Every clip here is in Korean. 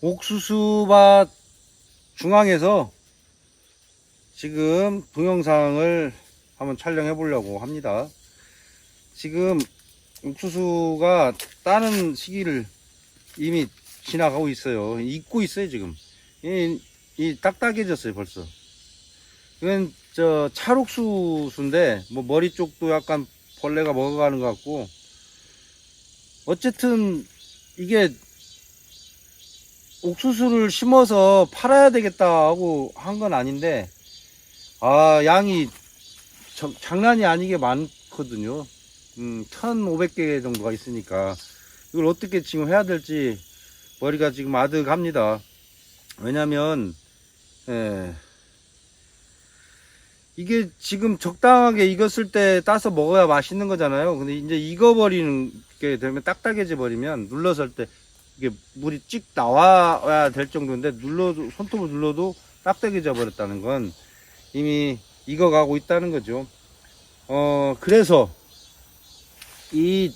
옥수수밭 중앙에서 지금 동영상을 한번 촬영해 보려고 합니다. 지금 옥수수가 따는 시기를 이미 지나가고 있어요. 익고 있어요. 지금 이 딱딱해졌어요 벌써. 이건 저 찰옥수수인데 뭐 머리 쪽도 약간 벌레가 먹어가는 것 같고, 어쨌든 이게 옥수수를 심어서 팔아야 되겠다 하고 한 건 아닌데, 양이 장난이 아니게 많거든요. 1500개 정도가 있으니까 이걸 어떻게 지금 해야 될지 머리가 지금 아득합니다. 왜냐면 이게 지금 적당하게 익었을 때 따서 먹어야 맛있는 거잖아요. 근데 이제 익어버리는 게 되면 딱딱해져 버리면 눌렀을 때 이게 물이 찍 나와야 될 정도인데, 손톱을 눌러도 딱딱해져 버렸다는 건 이미 익어가고 있다는 거죠. 그래서 이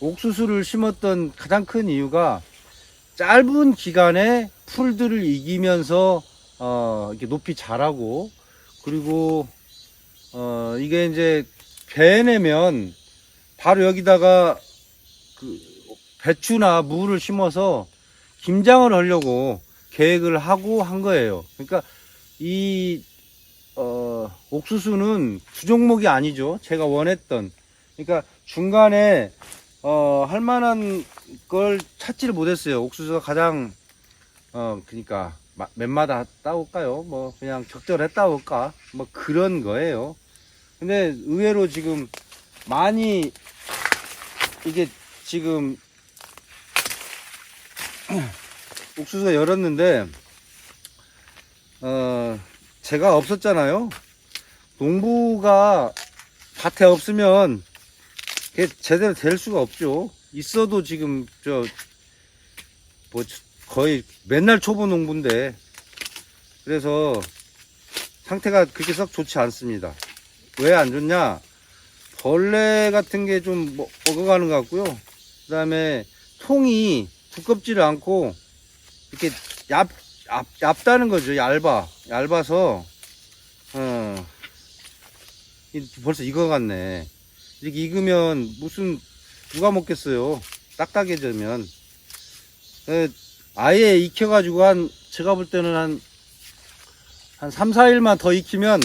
옥수수를 심었던 가장 큰 이유가 짧은 기간에 풀들을 이기면서 이렇게 높이 자라고, 그리고 이게 이제 배에 내면 바로 여기다가 그 배추나 무를 심어서 김장을 하려고 계획을 하고 한 거예요. 그러니까 이 옥수수는 두 종목이 아니죠. 제가 원했던. 그러니까 중간에 할 만한 걸 찾지를 못했어요. 옥수수가 가장 그러니까 몇 마다 따올까요? 뭐 그냥 적절해 따올까? 뭐 그런 거예요. 근데 의외로 지금 많이 이게 지금 옥수수가 열었는데 제가 없었잖아요. 농부가 밭에 없으면 그게 제대로 될 수가 없죠. 있어도 지금 뭐 거의 맨날 초보 농부인데, 그래서 상태가 그렇게 썩 좋지 않습니다. 왜 안 좋냐? 벌레 같은 게 좀 먹어가는 것 같고요. 그 다음에 통이 두껍지를 않고 이렇게 얇다는 거죠. 얇아서 벌써 익어갔네. 이렇게 익으면 무슨 누가 먹겠어요. 딱딱해지면. 아예 익혀가지고 제가 볼 때는 한 3, 4일만 더 익히면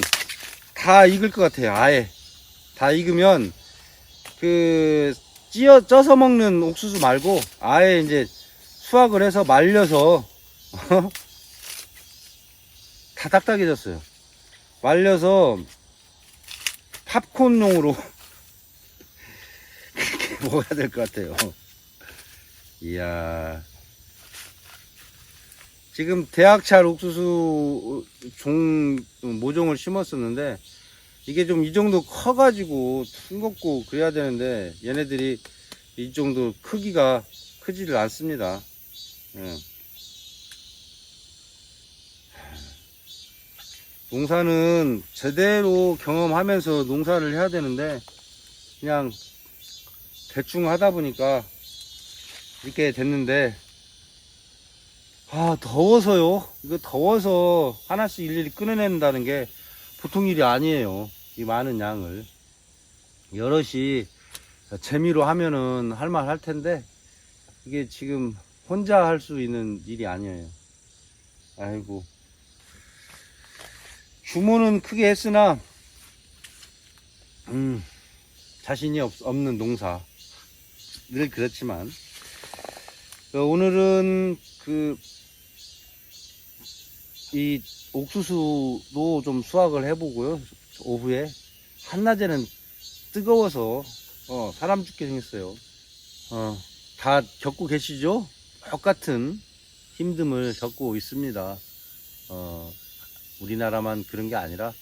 다 익을 것 같아요. 아예 다 익으면 쪄서 먹는 옥수수 말고 아예 이제 수확을 해서 말려서 다 딱딱해졌어요. 말려서 팝콘용으로 그렇게 먹어야 될 것 같아요. 이야, 지금 대학찰 옥수수 모종을 심었었는데 이게 좀 이 정도 커가지고 싱겁고 그래야 되는데, 얘네들이 이 정도 크기가 크지를 않습니다. 예. 농사는 제대로 경험하면서 농사를 해야 되는데 그냥 대충 하다 보니까 이렇게 됐는데, 더워서요. 이거 더워서 하나씩 일일이 끊어낸다는 게 보통 일이 아니에요. 이 많은 양을 여럿이 재미로 하면은 할만 할 텐데, 이게 지금 혼자 할 수 있는 일이 아니에요. 아이고, 규모는 크게 했으나 자신이 없는 농사. 늘 그렇지만 오늘은 이 옥수수도 좀 수확을 해보고요. 오후에 한낮에는 뜨거워서 사람 죽게 생겼어요. 다 겪고 계시죠? 똑같은 힘듦을 겪고 있습니다. 우리나라만 그런 게 아니라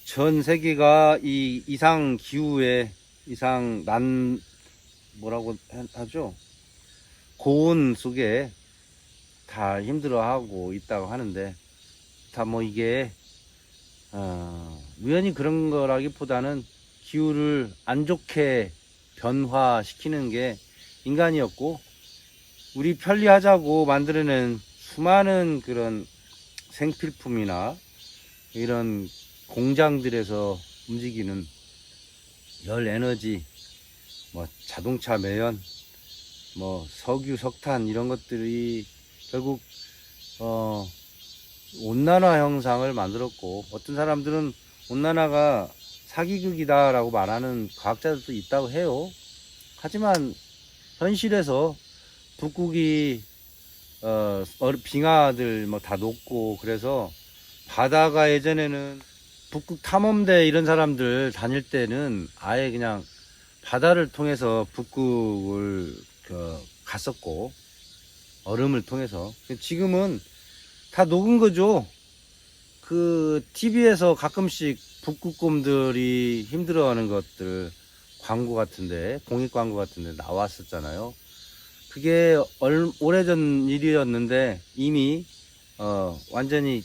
전 세계가 이 이상 기후에 뭐라고 하죠? 고온 속에 다 힘들어하고 있다고 하는데, 다 뭐 이게 우연히 그런 거라기보다는 기후를 안 좋게 변화시키는 게 인간이었고, 우리 편리하자고 만들어낸 수많은 그런 생필품이나 이런 공장들에서 움직이는 열 에너지, 뭐 자동차 매연, 뭐 석유, 석탄 이런 것들이 결국 온난화 현상을 만들었고, 어떤 사람들은 온난화가 사기극이다라고 말하는 과학자들도 있다고 해요. 하지만 현실에서 북극이 빙하들 뭐 다 녹고, 그래서 바다가 예전에는 북극 탐험대 이런 사람들 다닐 때는 아예 그냥 바다를 통해서 북극을 갔었고, 얼음을 통해서. 지금은 다 녹은 거죠. 그 TV에서 가끔씩 북극곰들이 힘들어하는 것들 광고 같은데, 공익 광고 같은데 나왔었잖아요. 그게 오래전 일이었는데 이미 완전히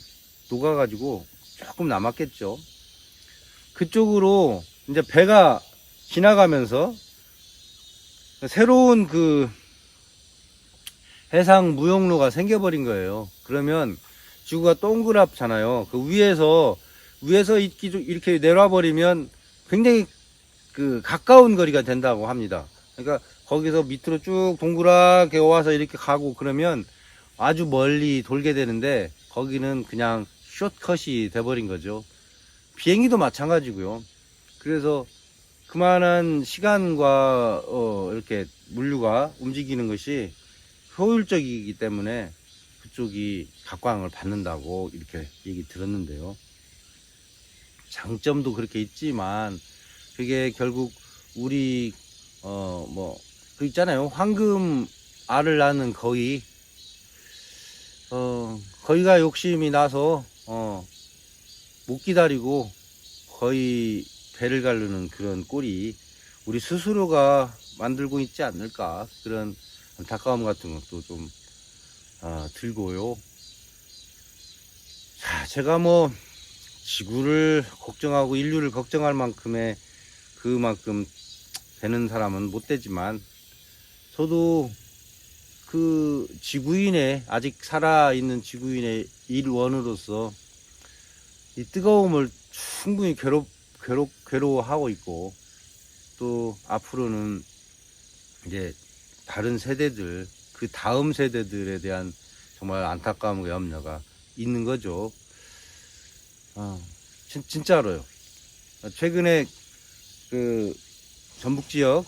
녹아가지고 조금 남았겠죠. 그쪽으로 이제 배가 지나가면서 새로운 그 해상 무역로가 생겨버린 거예요. 그러면 지구가 동그랗잖아요. 그 위에서 이렇게 내려와버리면 굉장히 그 가까운 거리가 된다고 합니다. 그러니까 거기서 밑으로 쭉 동그랗게 와서 이렇게 가고 그러면 아주 멀리 돌게 되는데, 거기는 그냥 숏컷이 돼버린 거죠. 비행기도 마찬가지고요. 그래서 그만한 시간과 이렇게 물류가 움직이는 것이 효율적이기 때문에 그쪽이 각광을 받는다고 이렇게 얘기 들었는데요. 장점도 그렇게 있지만 그게 결국 우리 그 있잖아요. 황금 알을 낳는 거위가 욕심이 나서 못 기다리고 거의 배를 가르는 그런 꼴이 우리 스스로가 만들고 있지 않을까, 그런 안타까움 같은 것도 좀 들고요. 자, 제가 뭐 지구를 걱정하고 인류를 걱정할 만큼의 그만큼 되는 사람은 못 되지만, 저도 그 지구인의, 아직 살아있는 지구인의 일원으로서 이 뜨거움을 충분히 괴로워하고 있고, 또 앞으로는 이제 다른 세대들, 그 다음 세대들에 대한 정말 안타까움과 염려가 있는 거죠. 진짜로요. 최근에 그 전북 지역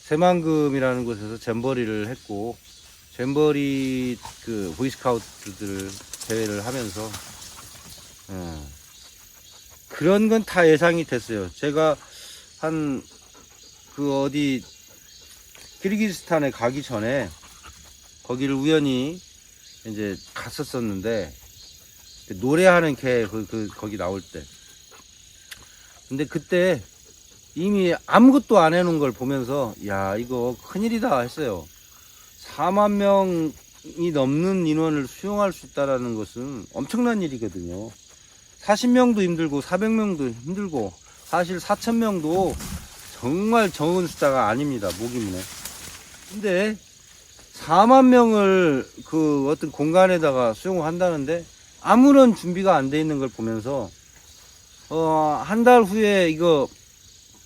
새만금이라는 곳에서 잼버리를 했고, 잼버리 그 보이스카우트들 대회를 하면서 그런 건 다 예상이 됐어요. 제가 어디 키르기스탄에 가기 전에 거기를 우연히 이제 갔었었는데, 노래하는 개 거기 나올 때, 근데 그때 이미 아무것도 안 해놓은 걸 보면서, 야, 이거 큰일이다 했어요. 4만 명이 넘는 인원을 수용할 수 있다는 것은 엄청난 일이거든요. 40명도 힘들고 400명도 힘들고, 사실 4,000명도 정말 적은 숫자가 아닙니다, 모기문에. 근데 4만 명을 그 어떤 공간에다가 수용을 한다는데 아무런 준비가 안 돼 있는 걸 보면서 한 달 후에 이거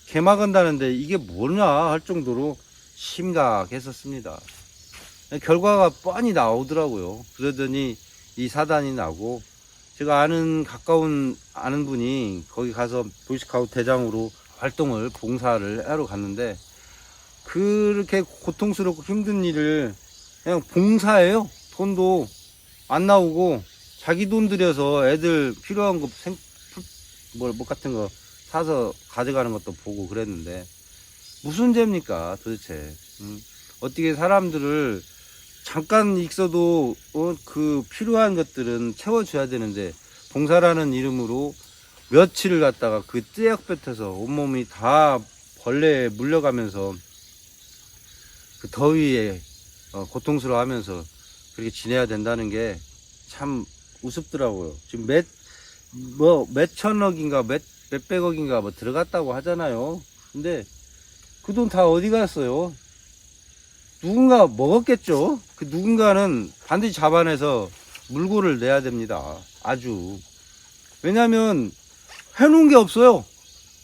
개막한다는데 이게 뭐냐 할 정도로 심각했었습니다. 결과가 뻔히 나오더라고요. 그러더니 이 사단이 나고, 제가 아는 분이 거기 가서 보이스카우트 대장으로 봉사를 하러 갔는데, 그렇게 고통스럽고 힘든 일을 그냥 봉사해요. 돈도 안 나오고 자기 돈 들여서 애들 필요한 거 뭐 같은 거 사서 가져가는 것도 보고 그랬는데, 무슨 죄입니까 도대체. 어떻게 사람들을 잠깐 있어도 그 필요한 것들은 채워줘야 되는데, 봉사라는 이름으로 며칠을 갔다가 그 떼약볕에서 온몸이 다 벌레에 물려가면서 그 더위에 고통스러워하면서 그렇게 지내야 된다는 게 참 우습더라고요. 지금 몇천억인가 몇백억인가 뭐 들어갔다고 하잖아요. 근데 그 돈 다 어디 갔어요? 누군가 먹었겠죠. 그 누군가는 반드시 잡아내서 물고를 내야 됩니다. 아주. 왜냐면 해놓은 게 없어요.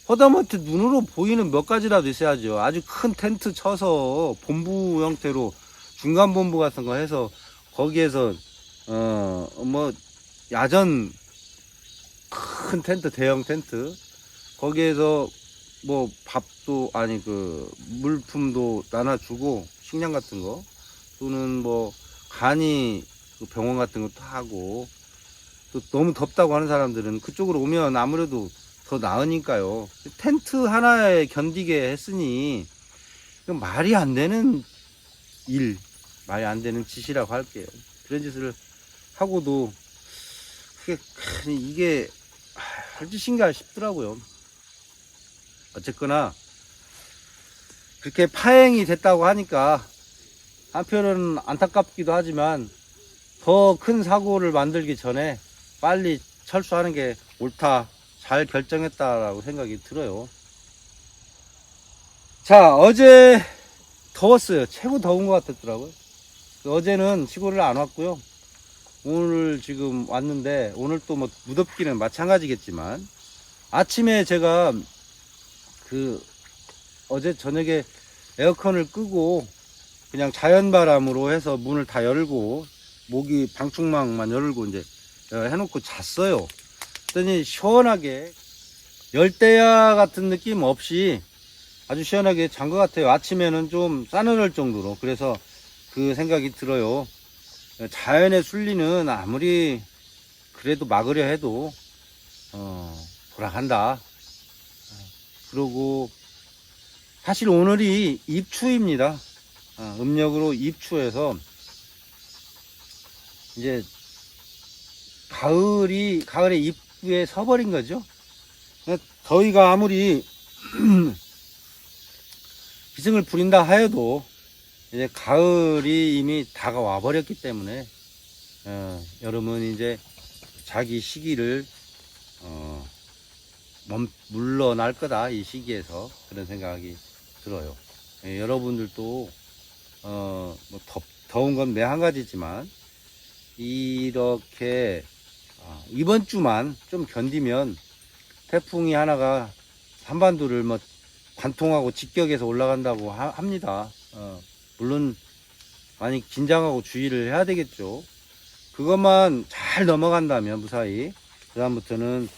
허다못해 눈으로 보이는 몇 가지라도 있어야죠. 아주 큰 텐트 쳐서 본부 형태로 중간 본부 같은 거 해서 거기에서 뭐 야전 큰 텐트, 대형 텐트 거기에서 뭐 밥도 아니 그 물품도 나눠주고 식량 같은 거 또는 뭐 간이 그 병원 같은 것도 하고 또 너무 덥다고 하는 사람들은 그쪽으로 오면 아무래도 더 나으니까요. 텐트 하나에 견디게 했으니 이건 말이 안 되는 일, 말이 안 되는 짓이라고 할게요. 그런 짓을 하고도 이게 할 짓인가 싶더라고요. 어쨌거나 그렇게 파행이 됐다고 하니까 한편은 안타깝기도 하지만 더 큰 사고를 만들기 전에 빨리 철수하는 게 옳다, 잘 결정했다라고 생각이 들어요. 자, 어제 더웠어요. 최고 더운 것 같았더라고요. 어제는 시골을 안 왔고요. 오늘 지금 왔는데 오늘 또 뭐 무덥기는 마찬가지겠지만 아침에 제가 그 어제 저녁에 에어컨을 끄고 그냥 자연바람으로 해서 문을 다 열고 모기 방충망만 열고 이제 해놓고 잤어요. 그랬더니 시원하게 열대야 같은 느낌 없이 아주 시원하게 잔 것 같아요. 아침에는 좀 싸늘할 정도로. 그래서 그 생각이 들어요. 자연의 순리는 아무리 그래도 막으려 해도 돌아간다. 그리고 사실 오늘이 입추입니다. 음력으로 입추해서 이제 가을의 입구에 서버린 거죠. 더위가 아무리 기승을 부린다 하여도 이제 가을이 이미 다가와 버렸기 때문에 여름은 이제 자기 시기를 물러날 거다, 이 시기에서. 그런 생각이 들어요. 여러분들도 뭐 더운 건 매 한 가지지만 이렇게 이번 주만 좀 견디면 태풍이 하나가 한반도를 뭐 관통하고 직격해서 올라간다고 합니다. 물론 많이 긴장하고 주의를 해야 되겠죠. 그것만 잘 넘어간다면 무사히 그다음부터는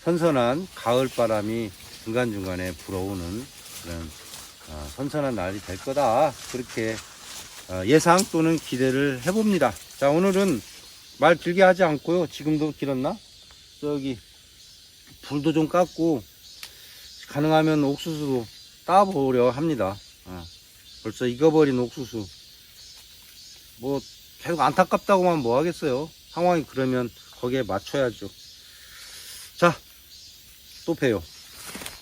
선선한 가을 바람이 중간중간에 불어오는 그런 선선한 날이 될 거다, 그렇게 예상 또는 기대를 해봅니다. 자, 오늘은 말 길게 하지 않고요. 지금도 길었나? 저기 불도 좀 깎고 가능하면 옥수수도 따보려 합니다. 벌써 익어버린 옥수수 뭐 계속 안타깝다고만 뭐 하겠어요. 상황이 그러면 거기에 맞춰야죠. 자, 또 봬요.